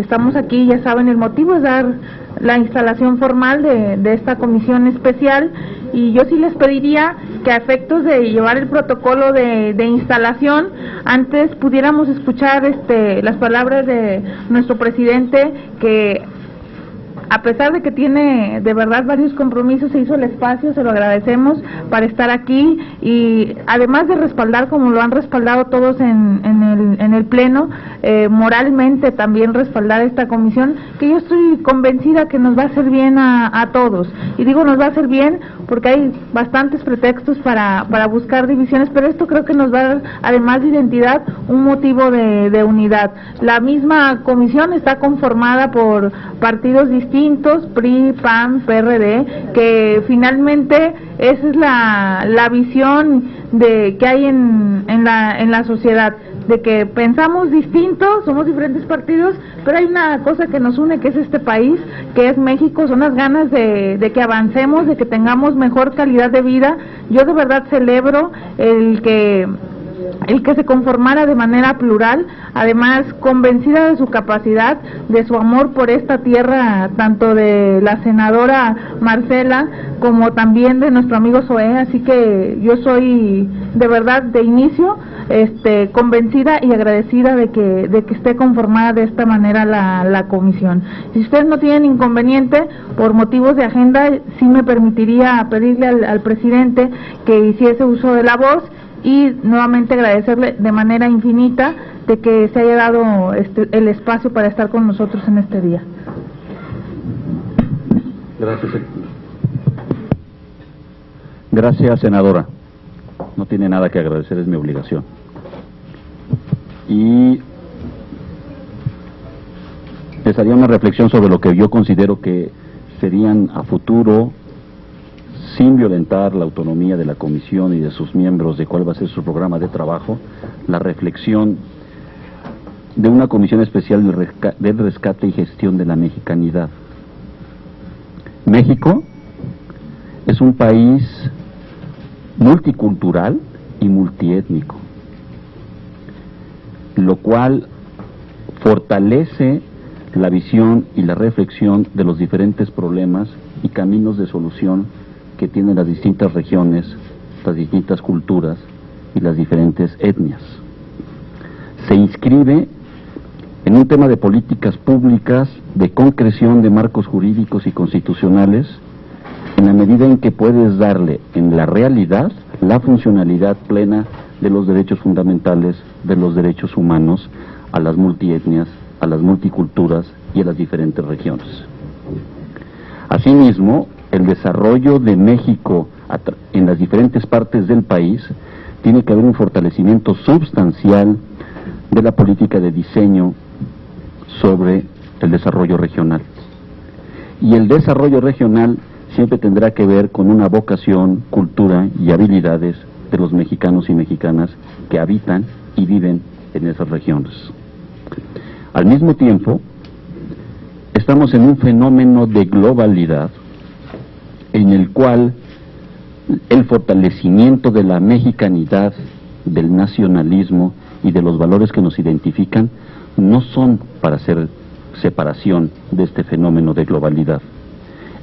estamos aquí, ya saben, el motivo es dar la instalación formal de esta comisión especial, y yo sí les pediría que a efectos de llevar el protocolo de instalación, antes pudiéramos escuchar las palabras de nuestro presidente, que a pesar de que tiene de verdad varios compromisos, se hizo el espacio, se lo agradecemos, para estar aquí, y además de respaldar como lo han respaldado todos en el pleno, moralmente también respaldar esta comisión, que yo estoy convencida que nos va a hacer bien a todos. Y digo nos va a hacer bien porque hay bastantes pretextos para buscar divisiones, pero esto creo que nos va a dar, además de identidad, un motivo de unidad. La misma comisión está conformada por partidos distintos, PRI, PAN, PRD, que finalmente esa es la visión que hay en la sociedad, de que pensamos distintos, somos diferentes partidos, pero hay una cosa que nos une, que es este país, que es México, son las ganas de que avancemos, de que tengamos mejor calidad de vida. Yo de verdad celebro el que se conformara de manera plural, además convencida de su capacidad, de su amor por esta tierra, tanto de la senadora Marcela como también de nuestro amigo Zoé, así que yo soy de verdad de inicio convencida y agradecida de que esté conformada de esta manera la comisión. Si ustedes no tienen inconveniente, por motivos de agenda, sí me permitiría pedirle al presidente que hiciese uso de la voz, y nuevamente agradecerle de manera infinita de que se haya dado el espacio para estar con nosotros en este día. Gracias, senadora. No tiene nada que agradecer, es mi obligación. Y les haría una reflexión sobre lo que yo considero que serían a futuro, sin violentar la autonomía de la comisión y de sus miembros, de cuál va a ser su programa de trabajo, la reflexión de una comisión especial del rescate y gestión de la mexicanidad. México es un país multicultural y multiétnico, lo cual fortalece la visión y la reflexión de los diferentes problemas y caminos de solución que tienen las distintas regiones, las distintas culturas y las diferentes etnias. Se inscribe en un tema de políticas públicas, de concreción de marcos jurídicos y constitucionales, en la medida en que puedes darle en la realidad la funcionalidad plena de los derechos fundamentales, de los derechos humanos, a las multietnias, a las multiculturas y a las diferentes regiones. Asimismo, el desarrollo de México en las diferentes partes del país tiene que haber un fortalecimiento sustancial de la política de diseño sobre el desarrollo regional. Y el desarrollo regional siempre tendrá que ver con una vocación, cultura y habilidades de los mexicanos y mexicanas que habitan y viven en esas regiones. Al mismo tiempo, estamos en un fenómeno de globalidad en el cual el fortalecimiento de la mexicanidad, del nacionalismo y de los valores que nos identifican no son para hacer separación de este fenómeno de globalidad.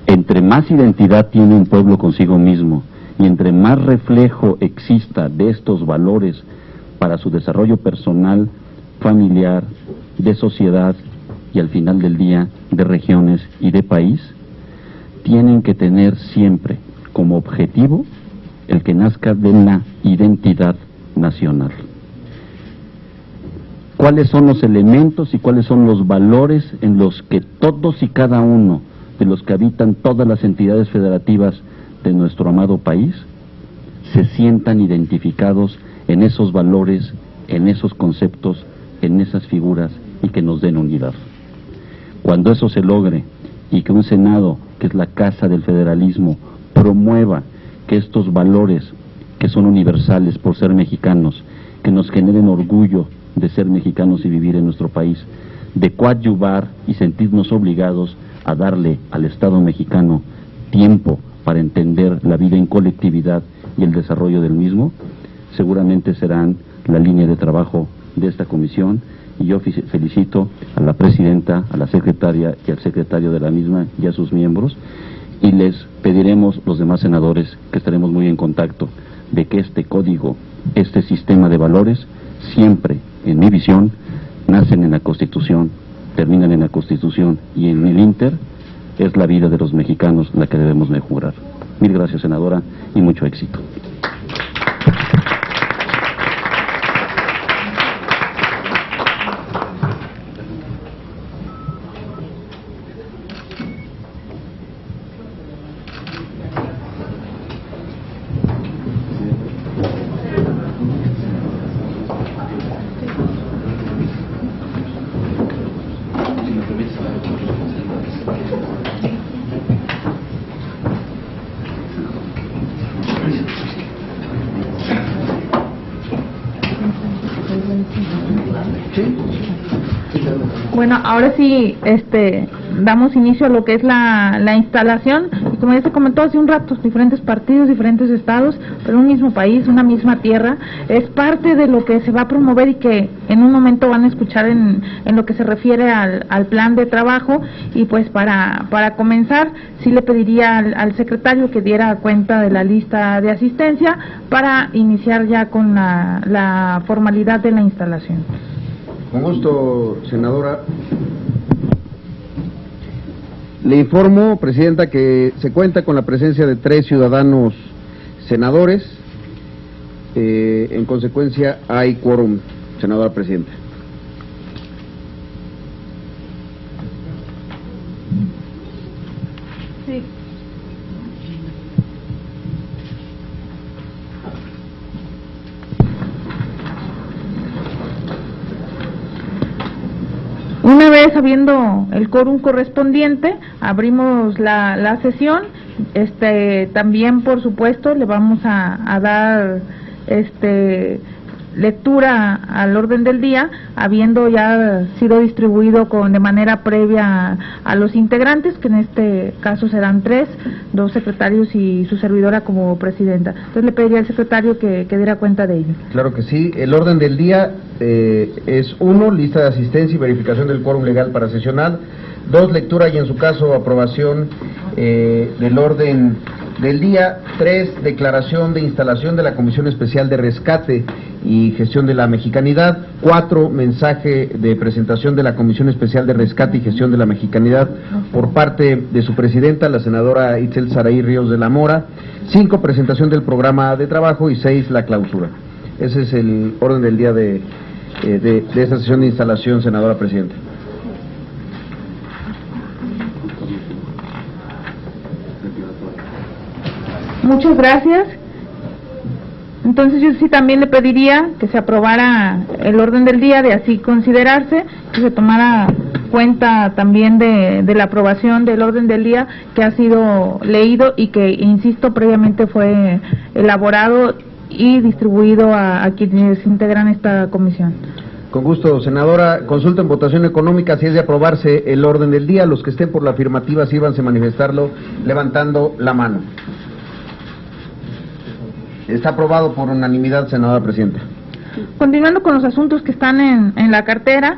Entre más identidad tiene un pueblo consigo mismo y entre más reflejo exista de estos valores para su desarrollo personal, familiar, de sociedad y al final del día de regiones y de país, tienen que tener siempre como objetivo el que nazca de la identidad nacional. ¿Cuáles son los elementos y cuáles son los valores en los que todos y cada uno de los que habitan todas las entidades federativas de nuestro amado país se sientan identificados en esos valores, en esos conceptos, en esas figuras y que nos den unidad? Cuando eso se logre y que un Senado, que es la casa del federalismo, promueva que estos valores que son universales por ser mexicanos, que nos generen orgullo de ser mexicanos y vivir en nuestro país, de coadyuvar y sentirnos obligados a darle al Estado mexicano tiempo para entender la vida en colectividad y el desarrollo del mismo, seguramente serán la línea de trabajo de esta comisión y yo felicito a la presidenta, a la secretaria y al secretario de la misma y a sus miembros, y les pediremos los demás senadores que estaremos muy en contacto de que este código, este sistema de valores, siempre, en mi visión, nacen en la Constitución, terminan en la Constitución, y en el Inter es la vida de los mexicanos la que debemos mejorar. Mil gracias, senadora, y mucho éxito. Bueno, ahora sí, damos inicio a lo que es la instalación, y como ya se comentó hace un rato, diferentes partidos, diferentes estados, pero un mismo país, una misma tierra, es parte de lo que se va a promover y que en un momento van a escuchar en lo que se refiere al plan de trabajo. Y pues para comenzar, sí le pediría al secretario que diera cuenta de la lista de asistencia para iniciar ya con la formalidad de la instalación. Con gusto, senadora. Le informo, presidenta, que se cuenta con la presencia de 3 ciudadanos senadores. En consecuencia, hay quórum, senadora presidenta. Sí. Una vez habiendo el quórum correspondiente, abrimos la sesión. También, por supuesto, le vamos a dar lectura al orden del día, habiendo ya sido distribuido de manera previa a los integrantes, que en este caso serán 3, 2 secretarios y su servidora como presidenta. Entonces le pediría al secretario que diera cuenta de ello. Claro que sí. El orden del día es 1, lista de asistencia y verificación del quórum legal para sesionar. 2, lectura y en su caso aprobación del orden del día. 3, declaración de instalación de la Comisión Especial de Rescate y Gestión de la Mexicanidad. 4, mensaje de presentación de la Comisión Especial de Rescate y Gestión de la Mexicanidad por parte de su presidenta, la senadora Itzel Saraí Ríos de la Mora. 5, presentación del programa de trabajo, y 6, la clausura. Ese es el orden del día de esta sesión de instalación, senadora presidenta. Muchas gracias. Entonces yo sí también le pediría que se aprobara el orden del día, de así considerarse, que se tomara cuenta también de la aprobación del orden del día que ha sido leído y que, insisto, previamente fue elaborado y distribuido a quienes integran esta comisión. Con gusto, senadora. Consulta en votación económica. Si es de aprobarse el orden del día, los que estén por la afirmativa sírvanse manifestarlo levantando la mano. Está aprobado por unanimidad, senadora presidenta. Continuando con los asuntos que están en la cartera,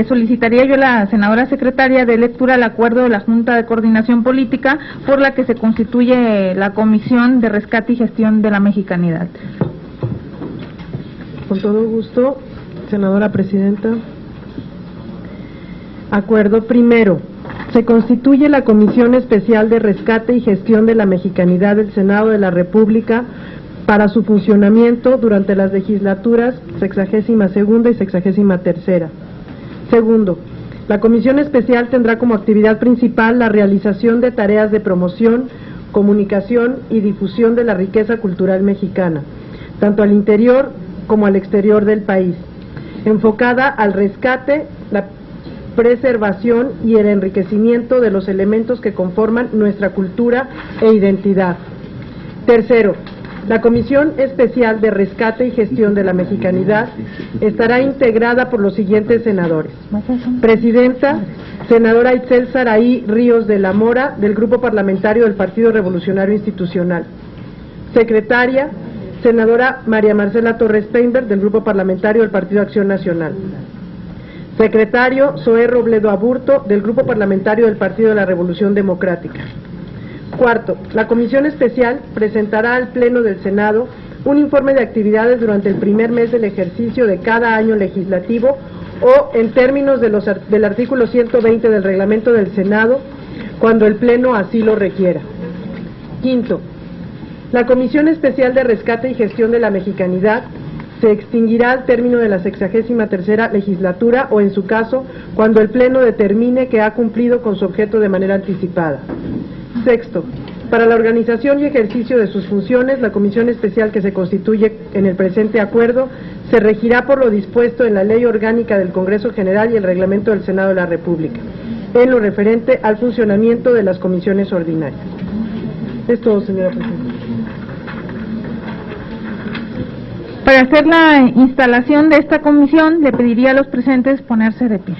solicitaría yo a la senadora secretaria de lectura el acuerdo de la Junta de Coordinación Política por la que se constituye la Comisión de Rescate y Gestión de la Mexicanidad. Con todo gusto, senadora presidenta. Acuerdo primero. Se constituye la Comisión Especial de Rescate y Gestión de la Mexicanidad del Senado de la República para su funcionamiento durante las legislaturas 62ª y 63ª. Segundo, la Comisión Especial tendrá como actividad principal la realización de tareas de promoción, comunicación y difusión de la riqueza cultural mexicana, tanto al interior como al exterior del país, enfocada al rescate, la preservación y el enriquecimiento de los elementos que conforman nuestra cultura e identidad. Tercero, la Comisión Especial de Rescate y Gestión de la Mexicanidad estará integrada por los siguientes senadores. Presidenta, senadora Itzel Saraí Ríos de la Mora, del Grupo Parlamentario del Partido Revolucionario Institucional. Secretaria, senadora María Marcela Torres Steinberg, del Grupo Parlamentario del Partido Acción Nacional. Secretario, Zoé Robledo Aburto, del Grupo Parlamentario del Partido de la Revolución Democrática. Cuarto, la Comisión Especial presentará al Pleno del Senado un informe de actividades durante el primer mes del ejercicio de cada año legislativo o, en términos del artículo 120 del Reglamento del Senado, cuando el Pleno así lo requiera. Quinto, la Comisión Especial de Rescate y Gestión de la Mexicanidad se extinguirá al término de la 63ª legislatura o, en su caso, cuando el Pleno determine que ha cumplido con su objeto de manera anticipada. Sexto, para la organización y ejercicio de sus funciones, la Comisión Especial que se constituye en el presente acuerdo se regirá por lo dispuesto en la Ley Orgánica del Congreso General y el Reglamento del Senado de la República, en lo referente al funcionamiento de las comisiones ordinarias. Es todo, señora Presidenta. Para hacer la instalación de esta comisión, le pediría a los presentes ponerse de pie.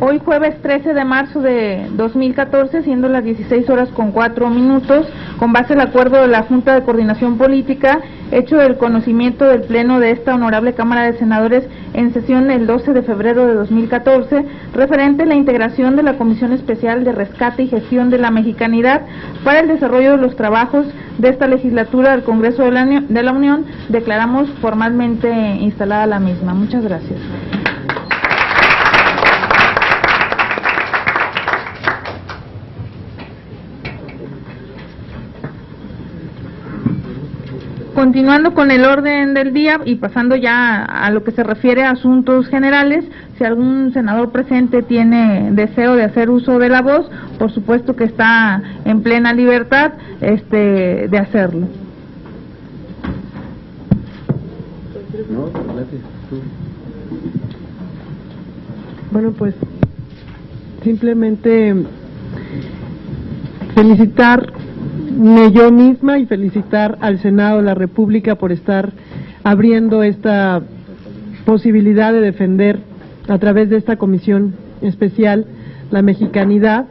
Hoy jueves 13 de marzo de 2014, siendo las 16:04, con base al acuerdo de la Junta de Coordinación Política, hecho del conocimiento del Pleno de esta Honorable Cámara de Senadores en sesión el 12 de febrero de 2014, referente a la integración de la Comisión Especial de Rescate y Gestión de la Mexicanidad para el desarrollo de los trabajos de esta legislatura del Congreso de la Unión, declaramos formalmente instalada la misma. Muchas gracias. Continuando con el orden del día y pasando ya a lo que se refiere a asuntos generales, si algún senador presente tiene deseo de hacer uso de la voz, por supuesto que está en plena libertad de hacerlo. Bueno, pues simplemente felicitarme yo misma y felicitar al Senado de la República por estar abriendo esta posibilidad de defender a través de esta comisión especial la mexicanidad.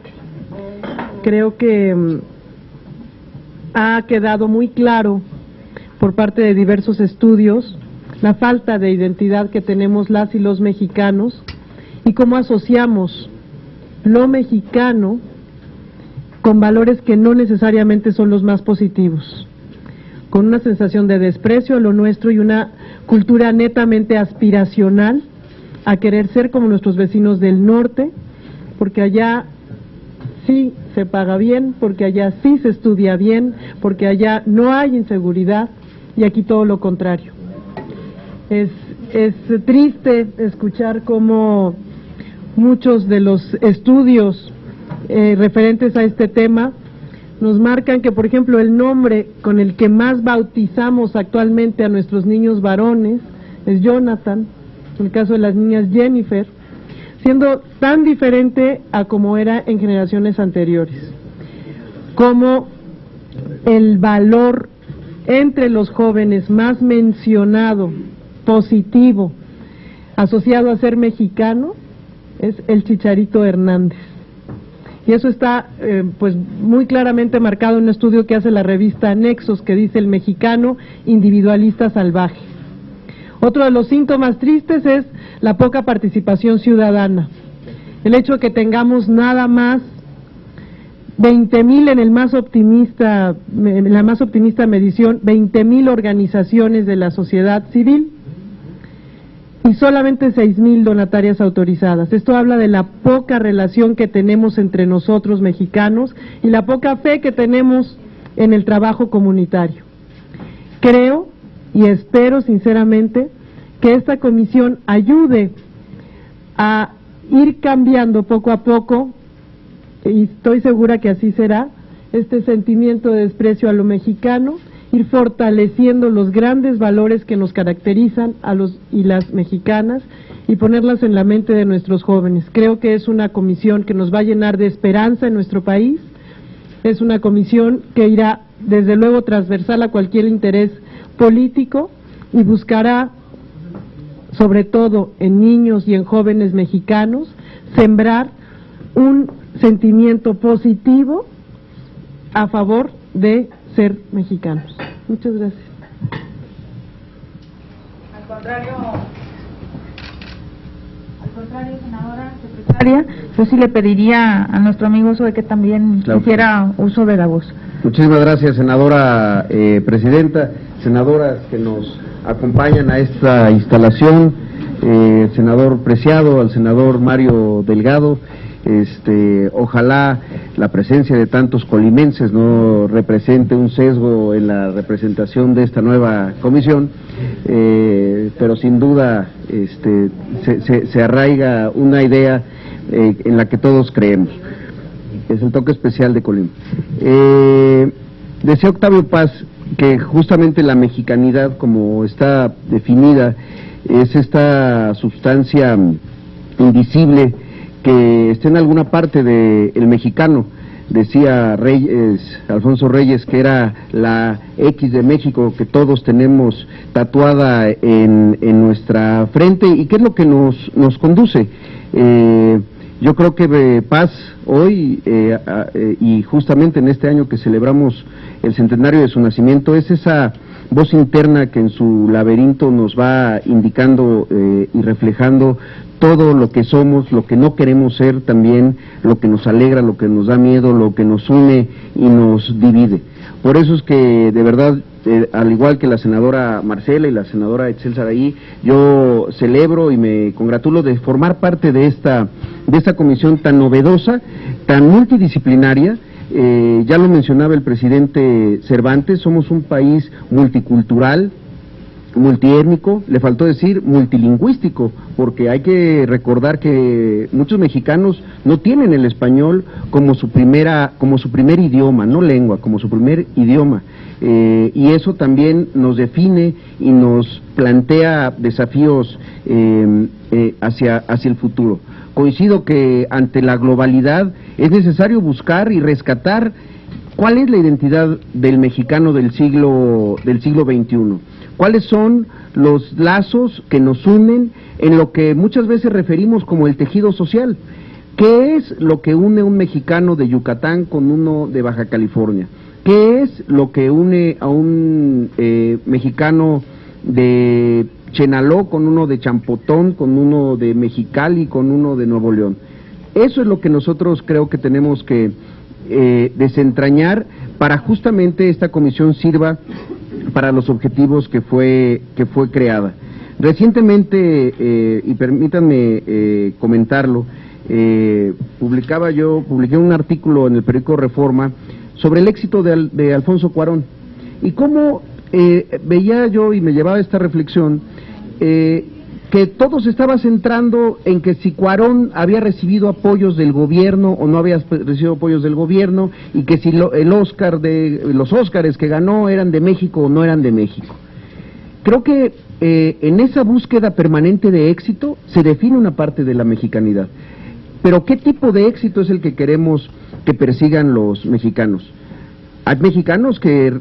Creo que ha quedado muy claro por parte de diversos estudios la falta de identidad que tenemos las y los mexicanos y cómo asociamos lo mexicano con valores que no necesariamente son los más positivos, con una sensación de desprecio a lo nuestro y una cultura netamente aspiracional a querer ser como nuestros vecinos del norte, porque allá sí se paga bien, porque allá sí se estudia bien, porque allá no hay inseguridad y aquí todo lo contrario. Es triste escuchar cómo muchos de los estudios referentes a este tema nos marcan que, por ejemplo, el nombre con el que más bautizamos actualmente a nuestros niños varones es Jonathan, en el caso de las niñas Jennifer, siendo tan diferente a como era en generaciones anteriores. Como el valor entre los jóvenes más mencionado, positivo, asociado a ser mexicano, es el Chicharito Hernández. Y eso está pues muy claramente marcado en un estudio que hace la revista Nexos, que dice el mexicano individualista salvaje. Otro de los síntomas tristes es la poca participación ciudadana. El hecho de que tengamos nada más 20,000 en la más optimista medición, 20,000 organizaciones de la sociedad civil y solamente 6,000 donatarias autorizadas. Esto habla de la poca relación que tenemos entre nosotros mexicanos y la poca fe que tenemos en el trabajo comunitario. Creo y espero sinceramente que esta comisión ayude a ir cambiando poco a poco, y estoy segura que así será, este sentimiento de desprecio a lo mexicano, ir fortaleciendo los grandes valores que nos caracterizan a los y las mexicanas y ponerlas en la mente de nuestros jóvenes. Creo que es una comisión que nos va a llenar de esperanza en nuestro país, es una comisión que irá desde luego transversal a cualquier interés político y buscará, sobre todo en niños y en jóvenes mexicanos, sembrar un sentimiento positivo a favor de ser mexicanos. Muchas gracias. senadora secretaria, yo sí le pediría a nuestro amigo Zoe que también hiciera uso de la voz. Muchísimas gracias, senadora presidenta, senadoras que nos acompañan a esta instalación, senador Preciado, al senador Mario Delgado. Ojalá la presencia de tantos colimenses no represente un sesgo en la representación de esta nueva comisión, pero sin duda se arraiga una idea en la que todos creemos. Es el toque especial de Colima. Decía Octavio Paz que justamente la mexicanidad, como está definida, es esta sustancia invisible que está en alguna parte del mexicano. Decía Alfonso Reyes que era la X de México que todos tenemos tatuada en nuestra frente. ¿Y qué es lo que nos conduce? Yo creo que Paz hoy, y justamente en este año que celebramos el centenario de su nacimiento, es esa voz interna que en su laberinto nos va indicando y reflejando todo lo que somos, lo que no queremos ser también, lo que nos alegra, lo que nos da miedo, lo que nos une y nos divide. Por eso es que, de verdad, al igual que la senadora Marcela y la senadora Etzel Saraí, yo celebro y me congratulo de formar parte de esta comisión tan novedosa, tan multidisciplinaria. Ya lo mencionaba el presidente Cervantes, somos un país multicultural, multiétnico, le faltó decir multilingüístico, porque hay que recordar que muchos mexicanos no tienen el español como su primer idioma, no lengua, como su primer idioma, y eso también nos define y nos plantea desafíos hacia el futuro. Coincido que ante la globalidad es necesario buscar y rescatar cuál es la identidad del mexicano del siglo XXI. ¿Cuáles son los lazos que nos unen en lo que muchas veces referimos como el tejido social? ¿Qué es lo que une a un mexicano de Yucatán con uno de Baja California? ¿Qué es lo que une a un mexicano de Chenaló con uno de Champotón, con uno de Mexicali, con uno de Nuevo León? Eso es lo que nosotros creo que tenemos que desentrañar para justamente esta comisión sirva para los objetivos que fue creada. Recientemente, y permítanme comentarlo, publiqué un artículo en el periódico Reforma sobre el éxito de Alfonso Cuarón, y cómo veía yo y me llevaba a esta reflexión, que todo se estaba centrando en que si Cuarón había recibido apoyos del gobierno o no había recibido apoyos del gobierno, y que si los Óscares que ganó eran de México o no eran de México. Creo que en esa búsqueda permanente de éxito se define una parte de la mexicanidad. Pero ¿qué tipo de éxito es el que queremos que persigan los mexicanos? Hay mexicanos que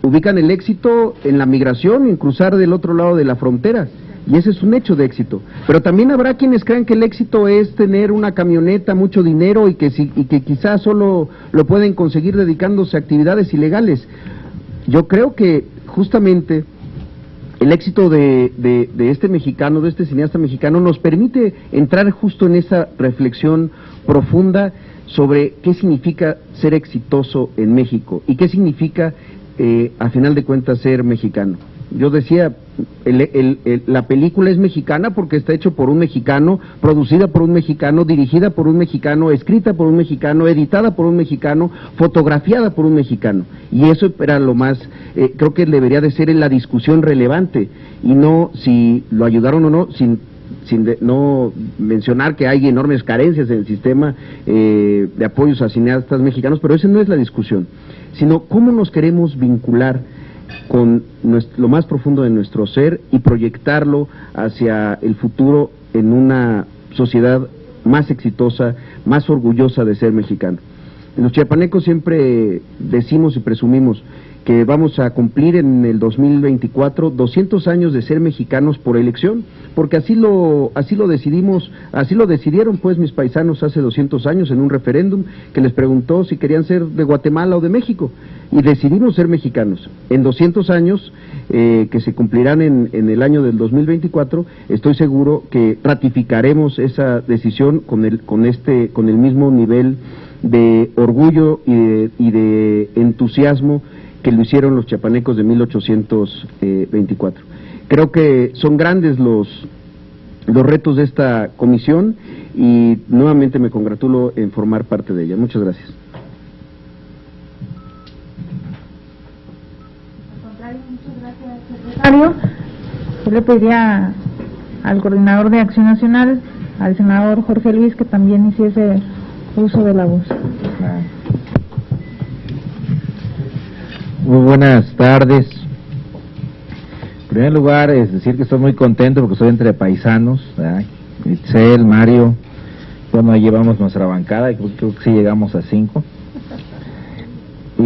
ubican el éxito en la migración, en cruzar del otro lado de la frontera, y ese es un hecho de éxito. Pero también habrá quienes crean que el éxito es tener una camioneta, mucho dinero, y que quizás solo lo pueden conseguir dedicándose a actividades ilegales. Yo creo que justamente el éxito de este mexicano, de este cineasta mexicano, nos permite entrar justo en esa reflexión profunda sobre qué significa ser exitoso en México y qué significa, a final de cuentas, ser mexicano. Yo decía, la película es mexicana porque está hecho por un mexicano, producida por un mexicano, dirigida por un mexicano, escrita por un mexicano, editada por un mexicano, fotografiada por un mexicano. Y eso era lo más, creo que debería de ser en la discusión relevante, y no si lo ayudaron o no, sin no mencionar que hay enormes carencias en el sistema de apoyos a cineastas mexicanos, pero esa no es la discusión, sino cómo nos queremos vincular con lo más profundo de nuestro ser y proyectarlo hacia el futuro en una sociedad más exitosa, más orgullosa de ser mexicano. En los chiapanecos siempre decimos y presumimos que vamos a cumplir en el 2024 200 años de ser mexicanos por elección, porque así lo decidimos, así lo decidieron pues mis paisanos hace 200 años en un referéndum que les preguntó si querían ser de Guatemala o de México, y decidimos ser mexicanos. En 200 años que se cumplirán en el año del 2024, estoy seguro que ratificaremos esa decisión con el mismo nivel de orgullo y de entusiasmo que lo hicieron los chiapanecos de 1824. Creo que son grandes los retos de esta comisión y nuevamente me congratulo en formar parte de ella. Muchas gracias. Secretario, yo le pediría al coordinador de Acción Nacional, al senador Jorge Luis, que también hiciese uso de la voz. Muy buenas tardes. En primer lugar, es decir que estoy muy contento porque soy entre paisanos, ¿verdad? Itzel, Mario, bueno, ahí llevamos nuestra bancada, y creo que sí llegamos a 5. Y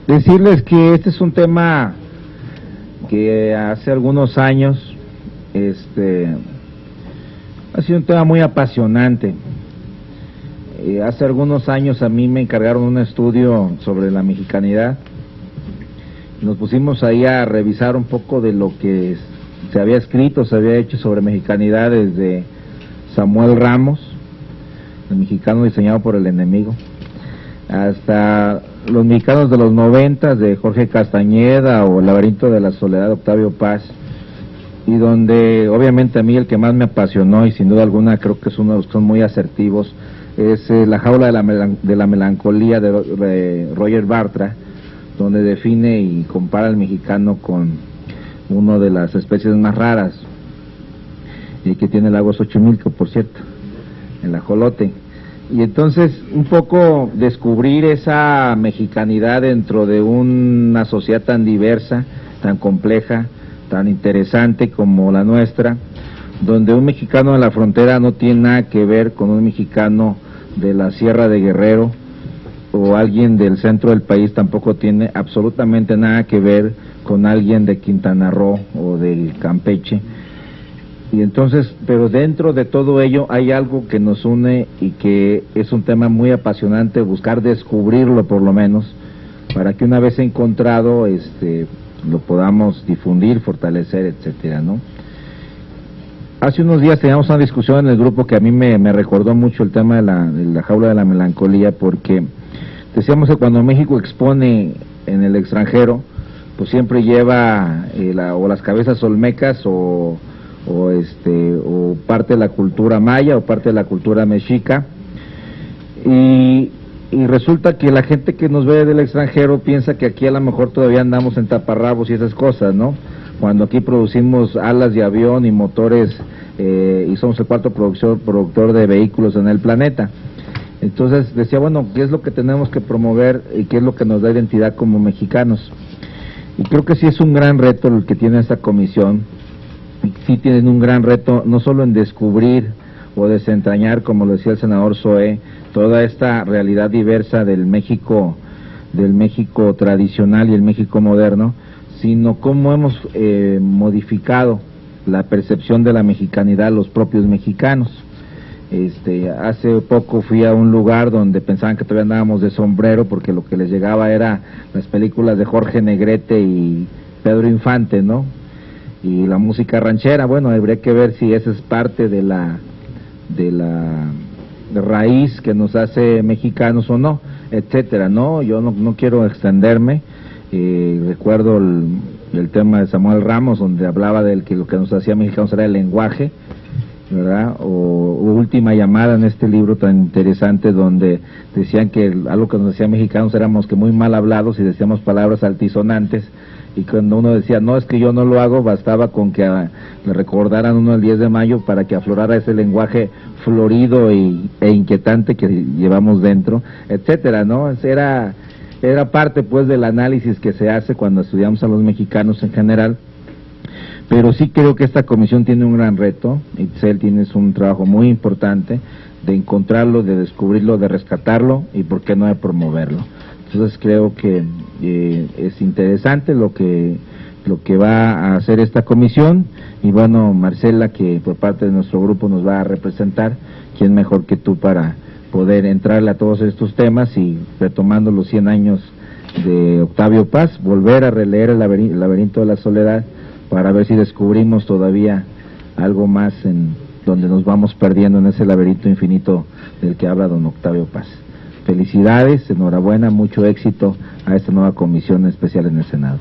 decirles que este es un tema que hace algunos años, ha sido un tema muy apasionante. Hace algunos años a mí me encargaron un estudio sobre la mexicanidad. Nos pusimos ahí a revisar un poco de lo que se había escrito, se había hecho sobre mexicanidad desde Samuel Ramos, el mexicano diseñado por el enemigo, hasta los mexicanos de los 90 de Jorge Castañeda o El laberinto de la soledad de Octavio Paz, y donde obviamente a mí el que más me apasionó y sin duda alguna creo que es uno de los que son muy asertivos es La jaula de la melancolía de Roger Bartra, donde define y compara al mexicano con una de las especies más raras y que tiene el lago Xochimilco, por cierto, el ajolote. Y entonces un poco descubrir esa mexicanidad dentro de una sociedad tan diversa, tan compleja, tan interesante como la nuestra, donde un mexicano de la frontera no tiene nada que ver con un mexicano de la Sierra de Guerrero, o alguien del centro del país tampoco tiene absolutamente nada que ver con alguien de Quintana Roo o del Campeche. Y entonces, pero dentro de todo ello hay algo que nos une y que es un tema muy apasionante, buscar descubrirlo por lo menos, para que una vez encontrado, lo podamos difundir, fortalecer, etcétera, ¿no? Hace unos días teníamos una discusión en el grupo que a mí me recordó mucho el tema de la jaula de la melancolía, porque decíamos que cuando México expone en el extranjero, pues siempre lleva o las cabezas olmecas o parte de la cultura maya o parte de la cultura mexica, y resulta que la gente que nos ve del extranjero piensa que aquí a lo mejor todavía andamos en taparrabos y esas cosas, ¿no? Cuando aquí producimos alas de avión y motores y somos el cuarto productor de vehículos en el planeta. Entonces decía, bueno, ¿qué es lo que tenemos que promover y qué es lo que nos da identidad como mexicanos? Y creo que sí es un gran reto el que tiene esta comisión. Sí tienen un gran reto, no solo en descubrir o desentrañar, como lo decía el senador Zoé, toda esta realidad diversa del México tradicional y el México moderno, sino cómo hemos modificado la percepción de la mexicanidad los propios mexicanos. Hace poco fui a un lugar donde pensaban que todavía andábamos de sombrero porque lo que les llegaba era las películas de Jorge Negrete y Pedro Infante, ¿no? Y la música ranchera. Bueno, habría que ver si esa es parte de la raíz que nos hace mexicanos o no, etcétera, ¿no? Yo no quiero extenderme. Recuerdo el tema de Samuel Ramos, donde hablaba de que lo que nos hacía mexicanos era el lenguaje, ¿verdad? O Última Llamada, en este libro tan interesante, donde decían que algo que nos hacía mexicanos éramos que muy mal hablados y decíamos palabras altisonantes, y cuando uno decía, no, es que yo no lo hago, bastaba con que le recordaran uno el 10 de mayo para que aflorara ese lenguaje florido e inquietante que llevamos dentro, etcétera, ¿no? Era parte pues del análisis que se hace cuando estudiamos a los mexicanos en general. Pero sí creo que esta comisión tiene un gran reto. Itzel, tienes un trabajo muy importante de encontrarlo, de descubrirlo, de rescatarlo y por qué no de promoverlo. Entonces creo que es interesante lo que va a hacer esta comisión, y bueno, Marcela, que por parte de nuestro grupo nos va a representar, ¿quién mejor que tú para poder entrarle a todos estos temas y, retomando los 100 años de Octavio Paz, volver a releer el laberinto de la soledad para ver si descubrimos todavía algo más en donde nos vamos perdiendo en ese laberinto infinito del que habla don Octavio Paz? Felicidades, enhorabuena, mucho éxito a esta nueva comisión especial en el Senado.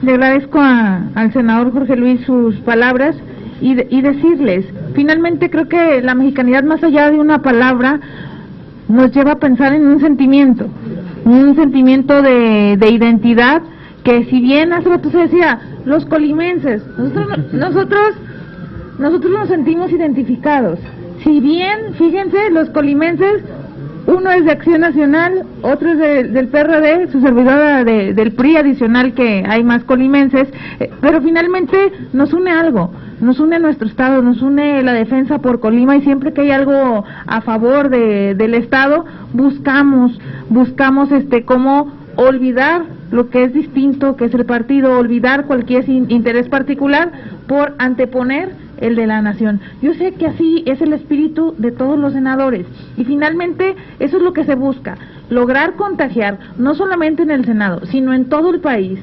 Le agradezco al senador Jorge Luis sus palabras y decirles, finalmente creo que la mexicanidad, más allá de una palabra, nos lleva a pensar en un sentimiento de identidad, que si bien hace rato se decía, los colimenses, nosotros nos sentimos identificados. Si bien, fíjense, los colimenses, uno es de Acción Nacional, otro es del PRD, su servidora del PRI adicional, que hay más colimenses, pero finalmente nos une algo, nos une nuestro Estado, nos une la defensa por Colima, y siempre que hay algo a favor del Estado, buscamos cómo olvidar lo que es distinto, que es el partido, olvidar cualquier interés particular por anteponer el de la nación. Yo sé que así es el espíritu de todos los senadores, y finalmente eso es lo que se busca, lograr contagiar, no solamente en el Senado, sino en todo el país,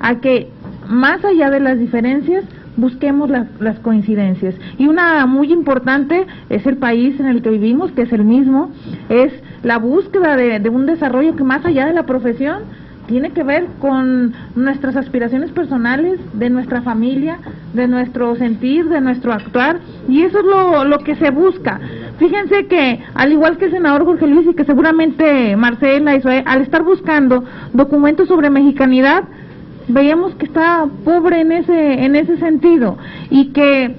a que más allá de las diferencias busquemos las coincidencias. Y una muy importante es el país en el que vivimos, que es el mismo, es la búsqueda de un desarrollo que, más allá de la profesión, tiene que ver con nuestras aspiraciones personales, de nuestra familia, de nuestro sentir, de nuestro actuar, y eso es lo que se busca. Fíjense que, al igual que el senador Jorge Luis, y que seguramente Marcela y Zoe, al estar buscando documentos sobre mexicanidad, veíamos que está pobre en ese sentido, y que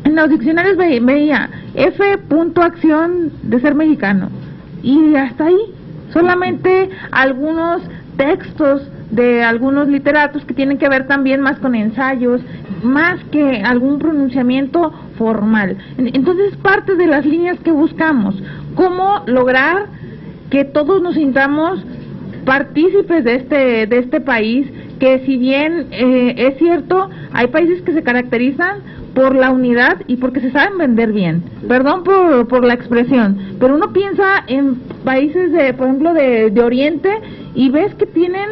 en los diccionarios veía F.acción de ser mexicano, y hasta ahí, solamente algunos textos de algunos literatos que tienen que ver también más con ensayos, más que algún pronunciamiento formal. Entonces, parte de las líneas que buscamos, cómo lograr que todos nos sintamos partícipes de este país, que si bien es cierto, hay países que se caracterizan por la unidad y porque se saben vender bien, perdón por la expresión, pero uno piensa en países por ejemplo de Oriente, y ves que tienen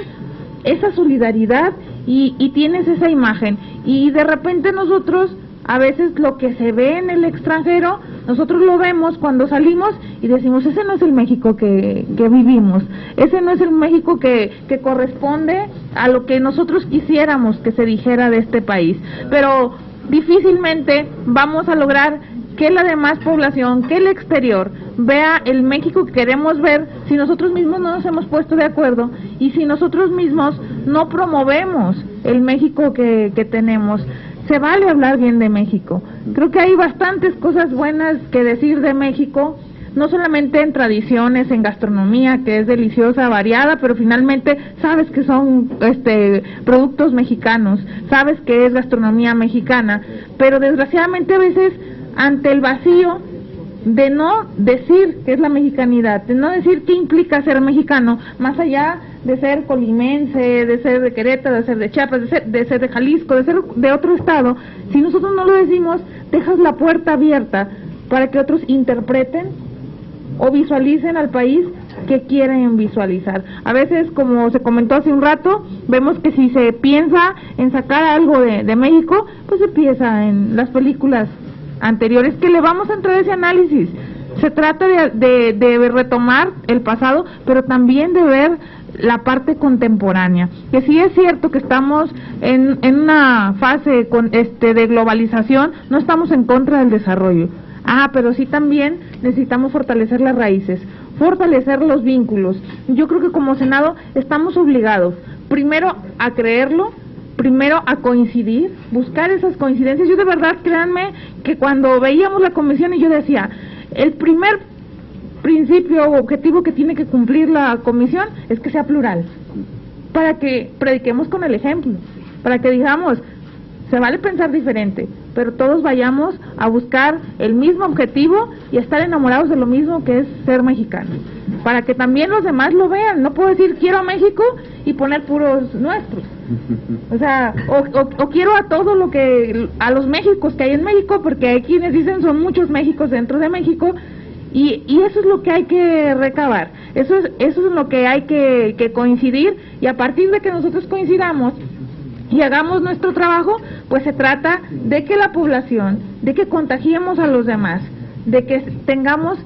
esa solidaridad y tienes esa imagen, y de repente nosotros, a veces lo que se ve en el extranjero, nosotros lo vemos cuando salimos y decimos, ese no es el México que vivimos, ese no es el México que corresponde a lo que nosotros quisiéramos que se dijera de este país. Pero difícilmente vamos a lograr que la demás población, que el exterior, vea el México que queremos ver si nosotros mismos no nos hemos puesto de acuerdo, y si nosotros mismos no promovemos el México que tenemos. Se vale hablar bien de México. Creo que hay bastantes cosas buenas que decir de México, no solamente en tradiciones, en gastronomía, que es deliciosa, variada, pero finalmente sabes que son productos mexicanos, sabes que es gastronomía mexicana, pero desgraciadamente a veces, ante el vacío de no decir qué es la mexicanidad, de no decir qué implica ser mexicano, más allá de ser colimense, de ser de Querétaro, de ser de Chiapas, de ser de Jalisco, de ser de otro estado, si nosotros no lo decimos, dejas la puerta abierta para que otros interpreten o visualicen al país que quieren visualizar. A veces, como se comentó hace un rato, vemos que si se piensa en sacar algo de México, pues se piensa en las películas anteriores, que le vamos a entrar a ese análisis. Se trata de retomar el pasado, pero también de ver la parte contemporánea, que sí es cierto que estamos en una fase de globalización, no estamos en contra del desarrollo, pero sí también necesitamos fortalecer las raíces, fortalecer los vínculos. Yo creo que como Senado estamos obligados, primero a creerlo, primero a coincidir, buscar esas coincidencias. Yo de verdad, créanme, que cuando veíamos la comisión y yo decía, el primer principio o objetivo que tiene que cumplir la comisión es que sea plural, para que prediquemos con el ejemplo, para que digamos, se vale pensar diferente, pero todos vayamos a buscar el mismo objetivo y estar enamorados de lo mismo que es ser mexicano, para que también los demás lo vean. No puedo decir quiero a México y poner puros nuestros, o sea, o quiero a todo lo que, a los Méxicos que hay en México, porque hay quienes dicen son muchos Méxicos dentro de México, y eso es lo que hay que recabar, eso es lo que hay que coincidir, y a partir de que nosotros coincidamos y hagamos nuestro trabajo, pues se trata de que la población, de que contagiemos a los demás, de que tengamos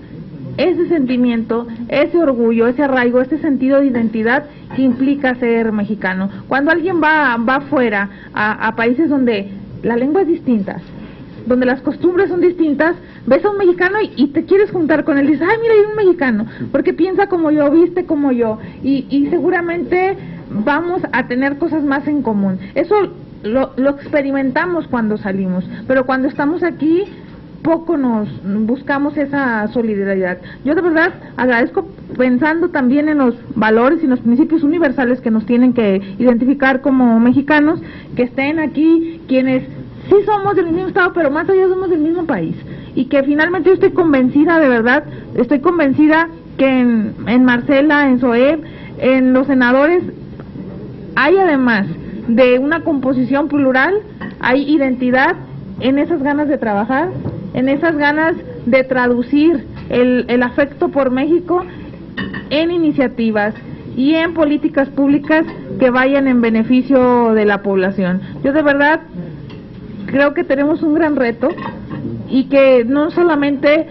ese sentimiento, ese orgullo, ese arraigo, ese sentido de identidad que implica ser mexicano. Cuando alguien va afuera a países donde la lengua es distinta, donde las costumbres son distintas, ves a un mexicano y te quieres juntar con él, dices, ay, mira, hay un mexicano, porque piensa como yo, viste como yo, y seguramente vamos a tener cosas más en común. Eso lo experimentamos cuando salimos, pero cuando estamos aquí poco nos buscamos esa solidaridad. Yo de verdad agradezco, pensando también en los valores y los principios universales que nos tienen que identificar como mexicanos, que estén aquí quienes sí somos del mismo estado, pero más allá somos del mismo país, y que finalmente yo estoy convencida, de verdad, estoy convencida que en Marcela, en Zoé, en los senadores, hay además de una composición plural, hay identidad en esas ganas de trabajar, en esas ganas de traducir el afecto por México en iniciativas y en políticas públicas que vayan en beneficio de la población. Yo de verdad creo que tenemos un gran reto, y que no solamente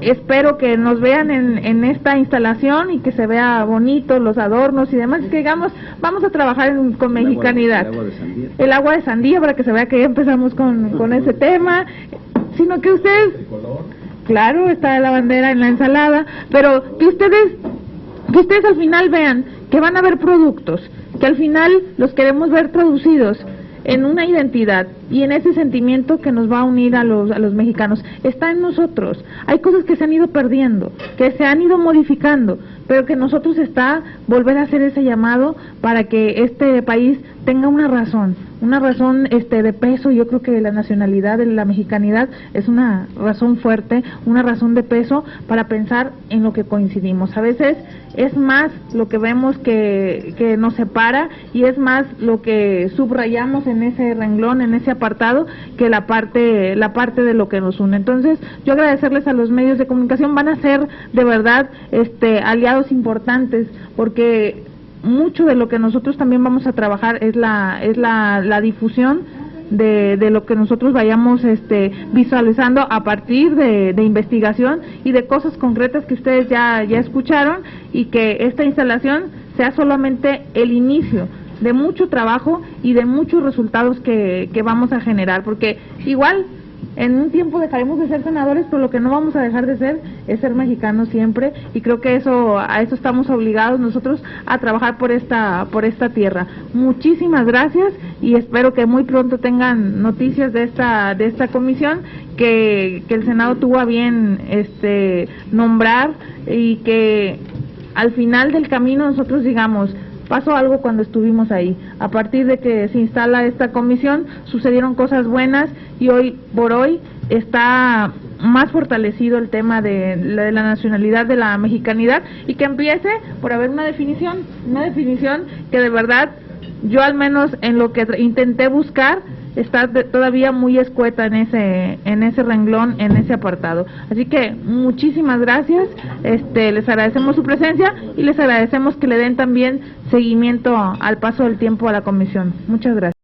espero que nos vean en esta instalación y que se vea bonito, los adornos y demás, que digamos, vamos a trabajar con mexicanidad. El agua de sandía, para que se vea que ya empezamos con ese tema, sino que ustedes, claro, está la bandera en la ensalada, pero que ustedes al final vean que van a haber productos, que al final los queremos ver traducidos en una identidad y en ese sentimiento que nos va a unir a los mexicanos. Está en nosotros. Hay cosas que se han ido perdiendo, que se han ido modificando, pero que nosotros está volver a hacer ese llamado para que este país tenga una razón de peso. Yo creo que la nacionalidad, la mexicanidad es una razón fuerte, una razón de peso para pensar en lo que coincidimos. A veces es más lo que vemos que nos separa, y es más lo que subrayamos en ese renglón, en ese apartado, que la parte de lo que nos une. Entonces, yo agradecerles a los medios de comunicación, van a ser de verdad aliados importantes, porque mucho de lo que nosotros también vamos a trabajar es la difusión de lo que nosotros vayamos visualizando a partir de investigación y de cosas concretas que ustedes ya escucharon, y que esta instalación sea solamente el inicio de mucho trabajo y de muchos resultados que vamos a generar, porque igual en un tiempo dejaremos de ser senadores, pero lo que no vamos a dejar de ser es ser mexicanos siempre, y creo que a eso estamos obligados nosotros, a trabajar por esta tierra. Muchísimas gracias, y espero que muy pronto tengan noticias de esta comisión que el Senado tuvo a bien nombrar, y que al final del camino nosotros digamos, pasó algo cuando estuvimos ahí. A partir de que se instala esta comisión, sucedieron cosas buenas, y hoy por hoy está más fortalecido el tema de la nacionalidad, de la mexicanidad, y que empiece por haber una definición que de verdad, yo al menos en lo que intenté buscar, está todavía muy escueta en ese renglón, en ese apartado. Así que muchísimas gracias, les agradecemos su presencia, y les agradecemos que le den también seguimiento al paso del tiempo a la comisión. Muchas gracias.